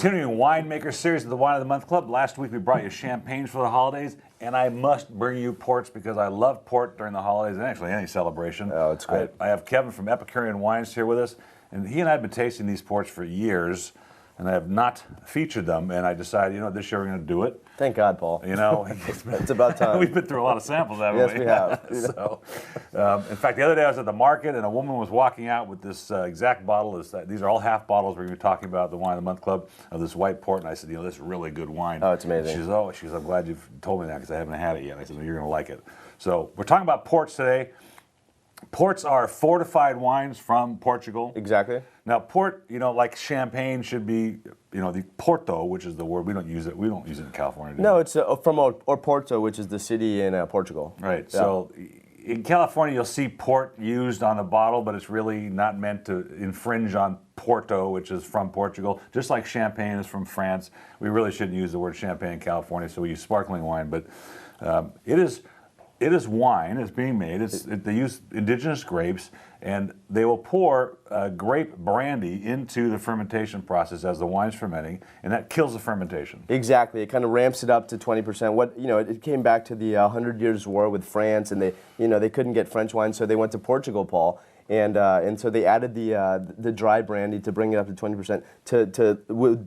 Continuing Winemaker series of the Wine of the Month Club. Last week we brought you champagne for the holidays, and I must bring you ports because I love port during the holidays and actually any celebration. Oh, it's great. I have Kevin from Epicurean Wines here with us, and he and I have been tasting these ports for years, and I have not featured them, and I decided, you know, this year we're going to do it. Thank God, Paul. You know, it's about time. We've been through a lot of samples, haven't we? Yes, we have. So, in fact, the other day I was at the market and a woman was walking out with this exact bottle. These are all half bottles. We're going to be talking about the Wine of the Month Club of this white port, and I said, you know, this is really good wine. Oh, it's amazing. She goes, I'm glad you've told me that because I haven't had it yet. I said, well, you're going to like it. So we're talking about ports today. Ports are fortified wines from Portugal. Exactly. Now, port, you know, like champagne should be, you know, the Porto, which is the word. We don't use it. We don't use it in California. No, it's from Porto, which is the city in Portugal. Right. Yeah. So in California, you'll see port used on the bottle, but it's really not meant to infringe on Porto, which is from Portugal. Just like champagne is from France, we really shouldn't use the word champagne in California, so we use sparkling wine. But it is wine. It's being made. They use indigenous grapes, and they will pour grape brandy into the fermentation process as the wine's fermenting, and that kills the fermentation. Exactly. It kind of ramps it up to 20%. It came back to the 100 Years' War with France, and they couldn't get French wine, so they went to Portugal, Paul. And so they added the dry brandy to bring it up to 20% to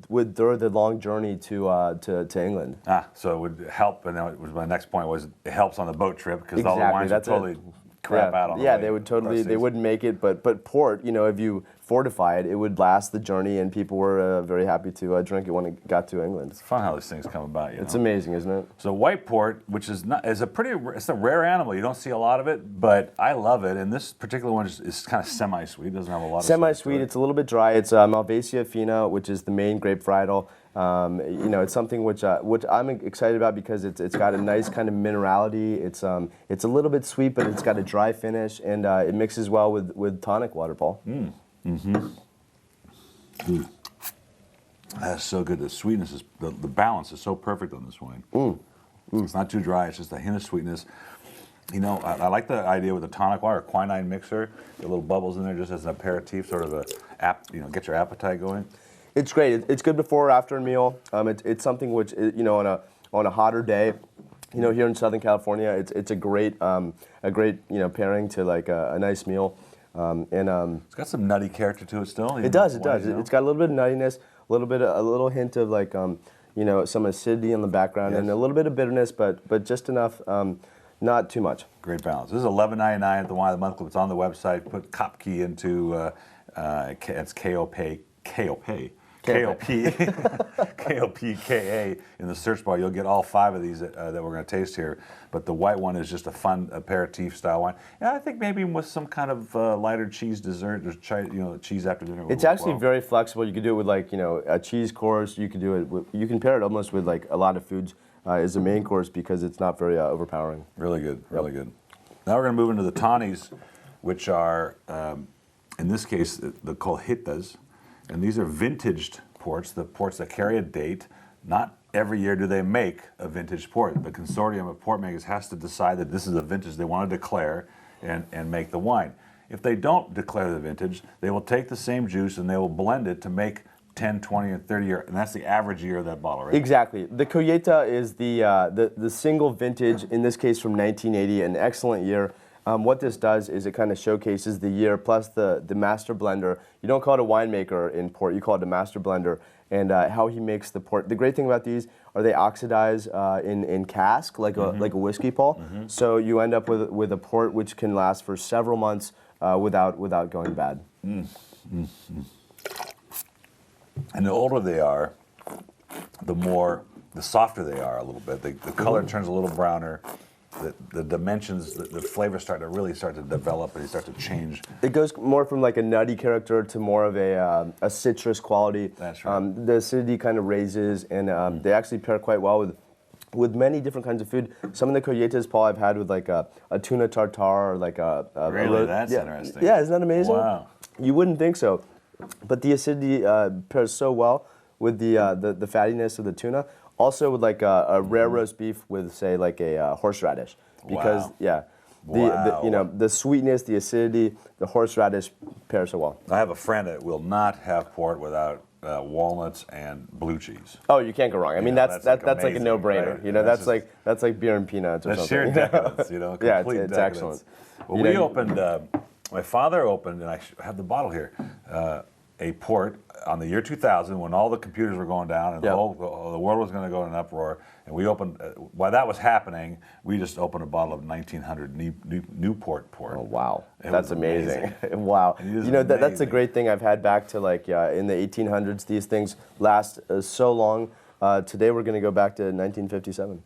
withdraw the long journey to England. So it would help, and that was my next point was it helps on the boat trip because all the Exactly, wines would totally crap out on the way. Yeah, they would totally, they wouldn't make it, but port, you know, if you fortify it, it would last the journey, and people were very happy to drink it when it got to England. It's fun how these things come about. It's amazing, isn't it? So white port, which is it's a rare animal. You don't see a lot of it, but I love it. And this particular one is kind of semi-sweet. It doesn't have a lot of semi-sweet. It's a little bit dry. It's Malvasia fina, which is the main grape varietal. You know, it's something which I'm excited about because it's got a nice kind of minerality. It's a little bit sweet, but it's got a dry finish, and it mixes well with tonic water, Paul. That's so good. The sweetness is the balance is so perfect on this wine. It's not too dry. It's just a hint of sweetness. You know, I like the idea with the tonic water, quinine mixer. The little bubbles in there just as an aperitif, sort of get your appetite going. It's great. It's good before or after a meal. It's something which, you know, on a hotter day, you know, here in Southern California, it's a great pairing to like a nice meal. It's got some nutty character to it still. It does. It does. It's got a little bit of nuttiness, a little hint of like you know, some acidity in the background, and a little bit of bitterness, but just enough, not too much. Great balance. This is $11.99 at the Wine of the Month Club. It's on the website. Put Kopke into it's Kopka in the search bar. You'll get all 5 of these that we're going to taste here. But the white one is just a fun aperitif style wine. Yeah, I think maybe with some kind of lighter cheese dessert, or cheese after dinner. It's actually very flexible. You could do it with like, you know, a cheese course. You could do it. You can pair it almost with like a lot of foods as a main course because it's not very overpowering. Really good. Really good. Now we're going to move into the Tawnies, which are in this case the colheitas. And these are vintaged ports, the ports that carry a date. Not every year do they make a vintage port. The consortium of port makers has to decide that this is a vintage they want to declare and make the wine. If they don't declare the vintage, they will take the same juice and they will blend it to make 10, 20, and 30 year, and that's the average year of that bottle, right? Exactly. The colheita is the single vintage, in this case from 1980, an excellent year. What this does is it kind of showcases the year plus the master blender. You don't call it a winemaker in port, you call it a master blender, and how he makes the port. The great thing about these are they oxidize in cask like a whiskey, Paul. So you end up with a port which can last for several months without going bad. And the older they are, the softer they are a little bit. The color turns a little browner. The dimensions, the flavors start to develop and they start to change. It goes more from like a nutty character to more of a citrus quality. That's right. The acidity kind of raises, and they actually pair quite well with many different kinds of food. Some of the colheitas, Paul, I've had with like a tuna tartare or like really, that's interesting. Yeah, isn't that amazing? Wow. You wouldn't think so, but the acidity pairs so well with the fattiness of the tuna. Also with like a rare roast beef with, say, like a horseradish, because the sweetness, the acidity, the horseradish pair so well. I have a friend that will not have port without walnuts, and blue cheese. Oh, you can't go wrong. I mean, know, that's that's like like a amazing, no-brainer. right? You know, That's that's like beer and peanuts or That's something. sheer decadence, you know, complete Yeah, it's decadence. excellent. Well, You we know, opened, my father opened, and I have the bottle here, a port on the year 2000 when all the computers were going down and Yep. the world was going to go in an uproar. And we opened, while that was happening, we just opened a bottle of 1900 Newport port. Oh, wow. It That's was amazing. Wow. It is You know, that's a amazing. great thing I've had back to like in the 1800s. These things last so long. Today we're going to go back to 1957.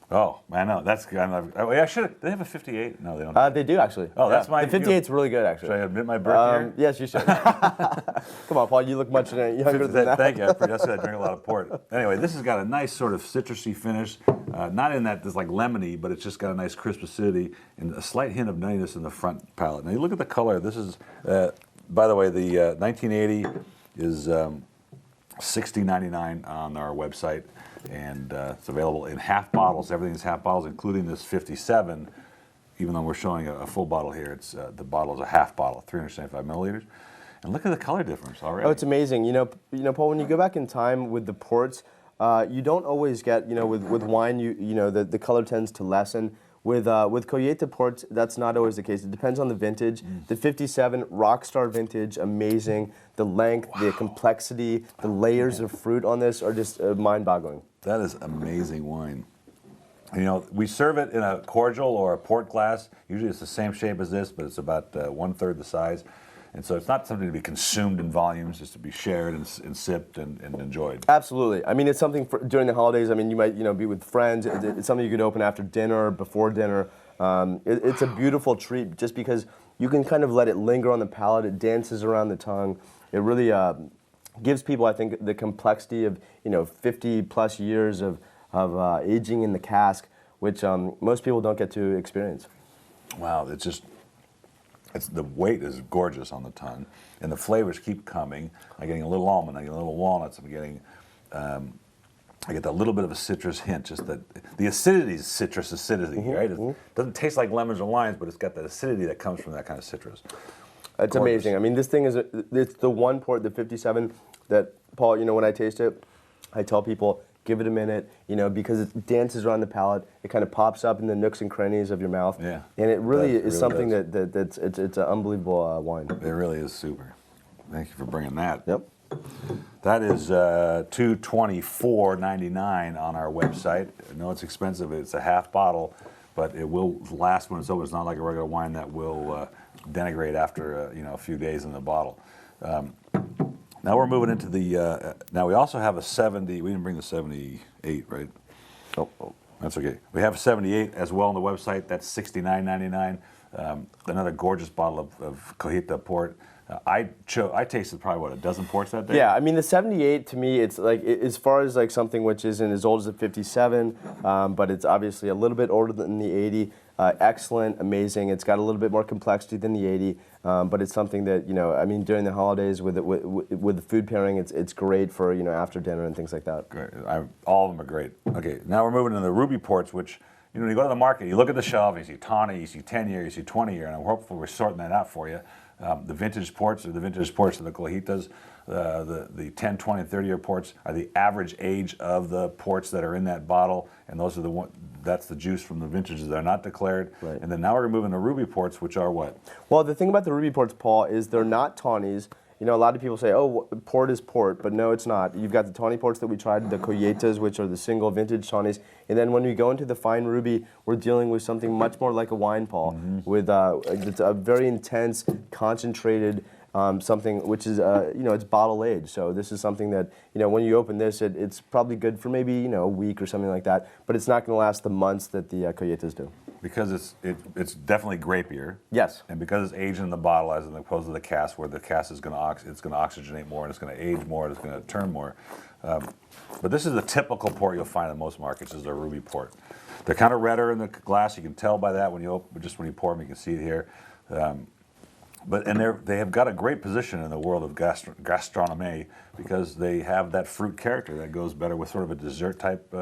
Oh, I know. That's kind of. Oh, yeah, I should. They have a 58. No, they don't. They do actually. Oh, that's my- The 58's really good Should I actually. admit my birth year? Yes, you should. Come on, Paul. You look much younger than that. Thank you. That's because I drink a lot of port. Anyway, this has got a nice sort of citrusy finish. Not in that it's like lemony, but it's just got a nice crisp acidity and a slight hint of nuttiness in the front palate. Now you look at the color. This is, by the way, the 1980 is $60.99 on our website, and it's available in half bottles. Everything's half bottles, including this 57. Even though we're showing a full bottle here, it's the bottle is a half bottle, 375 milliliters. And look at the color difference already. Oh, it's amazing. You know, Paul. When you go back in time with the ports, you don't always get. You know, with wine, you know, the color tends to lessen. With Collita ports, that's not always the case. It depends on the vintage. The 57 Rockstar vintage, amazing. The length, the complexity, the layers of fruit on this are just mind-boggling. That is amazing wine. You know, we serve it in a cordial or a port glass. Usually it's the same shape as this, but it's about 1/3 the size. And so it's not something to be consumed in volumes, just to be shared and sipped and enjoyed. Absolutely. I mean, it's something for during the holidays. I mean, you might be with friends. It's something you could open after dinner, before dinner. It's a beautiful treat just because you can kind of let it linger on the palate. It dances around the tongue. It really gives people, I think, the complexity of 50 plus years of aging in the cask, which most people don't get to experience. Wow, the weight is gorgeous on the tongue, and the flavors keep coming. I'm getting a little almond, I'm getting a little walnuts, I'm getting, I get a little bit of a citrus hint, just that the acidity is citrus acidity, right? It doesn't taste like lemons or limes, but it's got that acidity that comes from that kind of citrus. It's Gorgeous. amazing. I mean, this thing it's the one port, the 57, that, Paul, when I taste it, I tell people, give it a minute, because it dances around the palate. It kind of pops up in the nooks and crannies of your mouth. Yeah. And it really It is really something does. that's it's an unbelievable wine. It really is super. Thank you for bringing that. Yep. That is $224.99 on our website. I know it's expensive. It's a half bottle, but it will last when it's over. It's not like a regular wine that will denigrate after a few days in the bottle. Now we're moving into the. Now we also have a 70. We didn't bring the 78, right? Oh. That's okay. We have a 78 as well on the website. That's $69.99. Another gorgeous bottle of Collita port. I tasted probably a dozen ports that day. Yeah, I mean the 78 to me, it's like as far as like something which isn't as old as the 57, but it's obviously a little bit older than the 80. Excellent, amazing. It's got a little bit more complexity than the 80, but it's something that I mean during the holidays with the food pairing, it's great for after dinner and things like that. Great. All of them are great. Okay, now we're moving to the ruby ports, which when you go to the market, you look at the shelf, you see Tawny, you see 10-year, you see 20-year, and I'm hopeful we're sorting that out for you. The vintage ports are the vintage ports of the Collitas. The 10, 20, and 30-year ports are the average age of the ports that are in that bottle, and those are that's the juice from the vintages that are not declared. Right. And then now we're moving to ruby ports, which are what? Well, the thing about the ruby ports, Paul, is they're not tawnies. A lot of people say, oh, port is port, but no, it's not. You've got the tawny ports that we tried, the Collitas, which are the single vintage tawnies. And then when we go into the fine ruby, we're dealing with something much more like a wine, Paul, with it's a very intense, concentrated something which is, it's bottle aged. So this is something that, when you open this, it's probably good for maybe, a week or something like that, but it's not going to last the months that the Collitas do. Because it's definitely grapier. Yes. And because it's aged in the bottle as opposed to the cask, where the cask is going to oxygenate more and it's going to age more and it's going to turn more. But this is the typical port you'll find in most markets is a ruby port. They're kind of redder in the glass. You can tell by that when you pour them. You can see it here. they have got a great position in the world of gastronomy because they have that fruit character that goes better with sort of a dessert type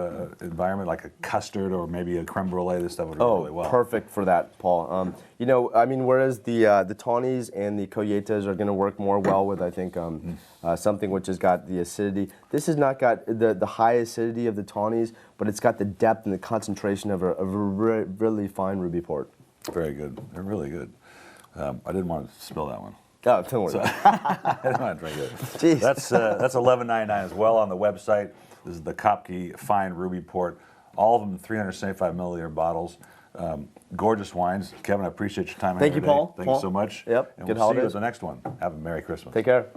environment, like a custard or maybe a creme brulee. This stuff would work really well. Perfect for that, Paul. You know, I mean, whereas the Tawnies and the Colleitas are going to work more well with, I think, something which has got the acidity. This has not got the high acidity of the Tawnies, but it's got the depth and the concentration of a really fine ruby port. Very good. They're really good. I didn't want to spill that one. Oh, don't worry. I didn't want to drink it. Jeez. That's $11.99 as well on the website. This is the Kopke Fine Ruby Port. All of them 375 milliliter bottles. Gorgeous wines. Kevin, I appreciate your time. Thank you, today. Paul. Thank you so much. Yep. And Good we'll see you holidays. at the next one. Have a Merry Christmas. Take care.